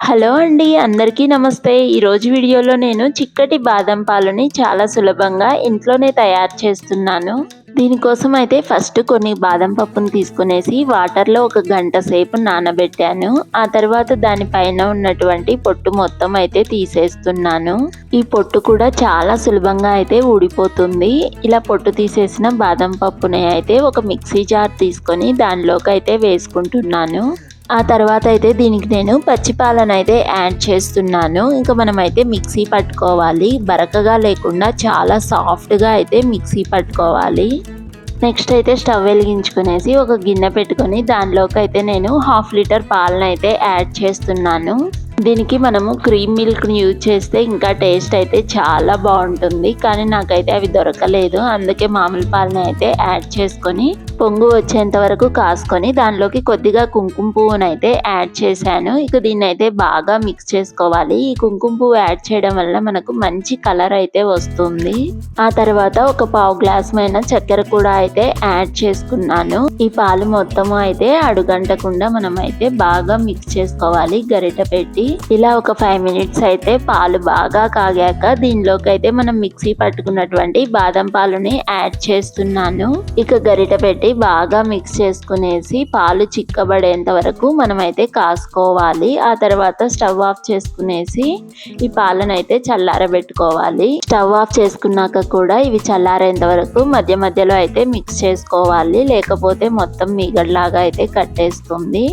Hello అండి, అందరికీ నమస్తే. ఈరోజు వీడియోలో నేను చిక్కటి బాదం పాలని చాలా సులభంగా ఇంట్లోనే తయారు చేస్తున్నాను. దీనికోసం అయితే ఫస్ట్ కొన్ని బాదం పప్పును తీసుకునేసి వాటర్లో ఒక గంట సేపు నానబెట్టాను. ఆ తర్వాత దానిపైన ఉన్నటువంటి పొట్టు మొత్తం అయితే తీసేస్తున్నాను. ఈ పొట్టు కూడా చాలా సులభంగా అయితే ఊడిపోతుంది. ఇలా పొట్టు తీసేసిన బాదం పప్పుని అయితే ఒక మిక్సీ జార్ తీసుకొని దానిలోకి అయితే వేసుకుంటున్నాను. ఆ తర్వాత అయితే దీనికి నేను పచ్చి పాలను అయితే యాడ్ చేస్తున్నాను. ఇంకా మనమైతే మిక్సీ పట్టుకోవాలి. బరకగా లేకుండా చాలా సాఫ్ట్గా అయితే మిక్సీ పట్టుకోవాలి. నెక్స్ట్ అయితే స్టవ్ వెలిగించుకునేసి ఒక గిన్నె పెట్టుకొని దానిలోకి అయితే నేను 1/2 లీటర్ పాలను అయితే యాడ్ చేస్తున్నాను. దీనికి మనము క్రీమ్ మిల్క్ని యూజ్ చేస్తే ఇంకా టేస్ట్ అయితే చాలా బాగుంటుంది. కానీ నాకైతే అవి దొరకలేదు. అందుకే మామూలు పాలని అయితే యాడ్ చేసుకొని పొంగు వచ్చేంత వరకు కాసుకొని దానిలోకి కొద్దిగా కుంకుమ పువ్వును అయితే యాడ్ చేశాను. ఇక దీన్ని అయితే బాగా మిక్స్ చేసుకోవాలి. ఈ కుంకుమ పువ్వు యాడ్ చేయడం వల్ల మనకు మంచి కలర్ అయితే వస్తుంది. ఆ తర్వాత ఒక 1/2 గ్లాస్ మైన చక్కెర కూడా అయితే యాడ్ చేసుకున్నాను. ఈ పాలు మొత్తము అయితే అడుగంటకుండా మనం అయితే బాగా మిక్స్ చేసుకోవాలి గరిట పెట్టి. ఇలా ఒక 5 మినిట్స్ అయితే పాలు బాగా కాగాక దీనిలోకి అయితే మనం మిక్సీ పట్టుకున్నటువంటి బాదం పాలుని యాడ్ చేస్తున్నాను. ఇక గరిట పెట్టి బాగా మిక్స్ చేసుకునేసి పాలు చిక్కబడేంత వరకు మనమైతే కాసుకోవాలి. ఆ తర్వాత స్టవ్ ఆఫ్ చేసుకునేసి ఈ పాలను అయితే చల్లారబెట్టుకోవాలి. స్టవ్ ఆఫ్ చేసుకున్నాక కూడా ఇవి చల్లారేంత వరకు మధ్య మధ్యలో అయితే మిక్స్ చేసుకోవాలి. లేకపోతే మొత్తం మీగడలాగా అయితే కట్టేస్తుంది.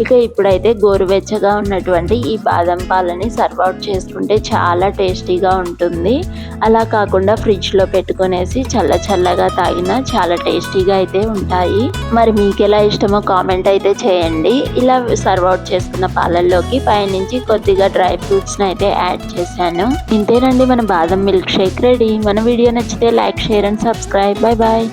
ఇక ఇప్పుడైతే గోరువెచ్చగా ఉన్నటువంటి ఈ బాదం పాలని సర్వ్ అవుట్ చేసుకుంటే చాలా టేస్టీగా ఉంటుంది. అలా కాకుండా ఫ్రిడ్జ్లో పెట్టుకునేసి చల్లగా తాగినా చాలా టేస్టీగా అయితే ఉంటాయి. మరి మీకు ఎలా ఇష్టమో కామెంట్ అయితే చేయండి. ఇలా సర్వ్ అవుట్ చేసుకున్న పాలల్లోకి పైనుంచి కొద్దిగా డ్రై ఫ్రూట్స్ని అయితే యాడ్ చేశాను. ఇంతేనండి, మన బాదం మిల్క్ షేక్ రెడీ. మన వీడియో నచ్చితే like, share and subscribe. Bye bye.